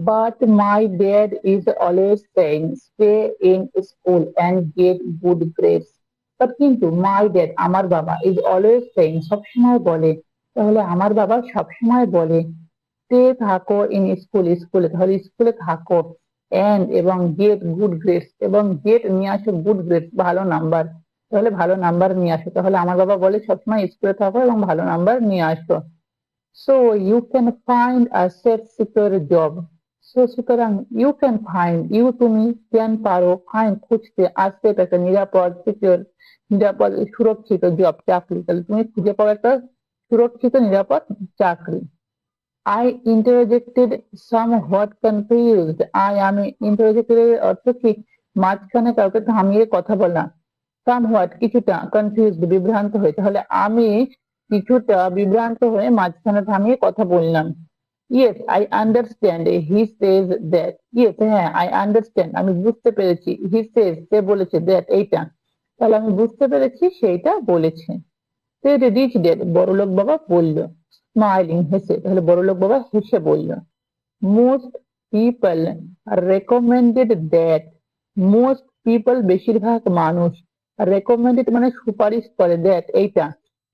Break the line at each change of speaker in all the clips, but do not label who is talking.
But my dad is always saying, stay in school and get good grades. But কিন্তু my dad আমার বাবা is always saying সবসময় বলে, তাহলে আমার বাবা সবসময় বলে stay থাকো in school, স্কুলে, তাহলে স্কুলে থাকো and এবং get good grades, এবং get নিয়ে আসো good grades ভালো নাম্বার, তাহলে ভালো নাম্বার নিয়ে আসো, তাহলে আমার বাবা বলে সবসময় স্কুলে থাকো এবং ভালো নাম্বার নিয়ে আসো। So you can find a safe secure job. So সুতরাং you can find, you তুমি can পারো, find খুঁজতে, a safe একটা নিরাপদ, secure নিরাপদ সুরক্ষিত জব চাকরি, তাহলে তুমি খুঁজে পাও একটা সুরক্ষিত নিরাপদ চাকরি। I interjected somewhat confused. আমি interjected এর অর্থ কি? মাঝখানে কাউকে থামিয়ে কথা বলা। somewhat কিছুটা, confused বিভ্রান্ত হয়ে, তাহলে আমি কিছুটা বিভ্রান্ত হয়ে মাঝখানে থামিয়ে কথা বললাম। Yes, I understand. He says that. Yes, হ্যাঁ, I understand. আমি বুঝতে পেরেছি। He says, সে বলেছে that এইটা। তাহলে আমি বুঝতে পেরেছি সেইটা বলেছে। said rich dad, বড়লোক বাবা বলল। স্মাইলিং হেসে, তাহলে বড়লোক বাবা হেসে বলল। most people recommended that. most people বেশিরভাগ মানুষ, recommended মানে সুপারিশ করে, that এইটা,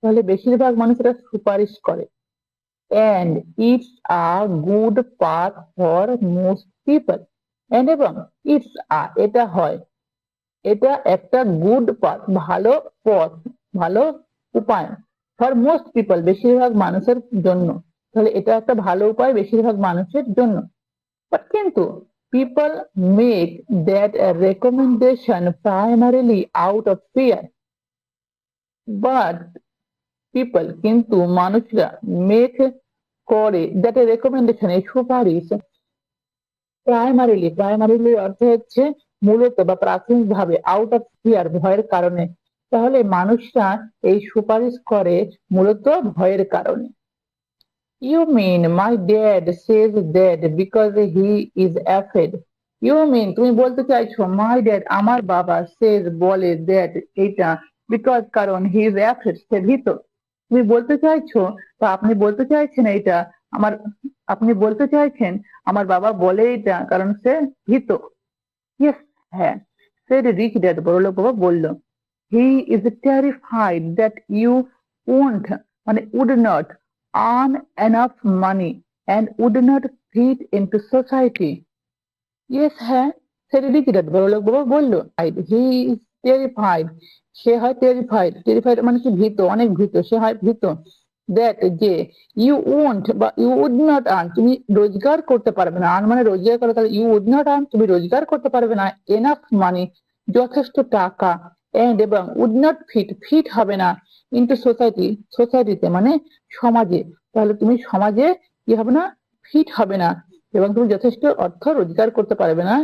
তাহলে বেশিরভাগ মানুষ এটা সুপারিশ করে। and it's a good path for most people. and এবং it's a এটা হয়, এটা একটা গুড পাথ ভালো পথ, ভালো উপায়, ফর মোস্ট পিপল বেশিরভাগ মানুষের জন্য, তাহলে এটা একটা ভালো উপায় বেশিরভাগ মানুষের জন্য। বাট কিন্তু people make that recommendation primarily out of fear. But people কিন্তু মানুষরা মেক করে দ্যাট রেকমেন্ডেশন এই সুপারিশ প্রাইমারিলি অর্থ হচ্ছে মূলত বা প্রাথমিকভাবে আউট অফ ফিয়ার ভয়ের কারণে, তাহলে মানুষরা এই সুপারিশ করে মূলত ভয়ের কারণে। You mean my dad says that because he is afraid. You mean তুমি বলতে চাইছো মাই ড্যাড আমার বাবা সেজ বলে দ্যাট এটা বিকজ কারণ হি ইজ অ্যাফ্রেড সে ভীত। তুমি বলতে চাইছো বা আপনি বলতে চাইছেন এটা আমার, আপনি বলতে চাইছেন আমার বাবা বলে এটা কারণ সে ভীত। ইয়েস, হ্যাঁ, said rich dad, বড়লোক বাবা বলল। He is terrified that you won't মানে would not earn enough money and would not fit into society. Yes, হ্যাঁ, said rich dad, বড়লোক বাবা বলল। হি ইজ terrified, সে হয় terrified মানে কি ভীত, অনেক ভীত, সে হয় ভীত। দ্যাট যে ইউ ওন্ট বা ইউ উড নট আর্ন তুমি রোজগার করতে পারবে না, আর্ন মানে রোজগার করে, তাহলে ইউ উড নট আর্ন তুমি রোজগার করতে পারবে না, এনাফ মানি যথেষ্ট টাকা, এন্ড এবং উড নট ফিট হবে না, ইনটু সোসাইটিতে মানে সমাজে, তাহলে তুমি সমাজে কি হবে না, ফিট হবে না, এবং তুমি যথেষ্ট অর্থ রোজগার করতে পারবে না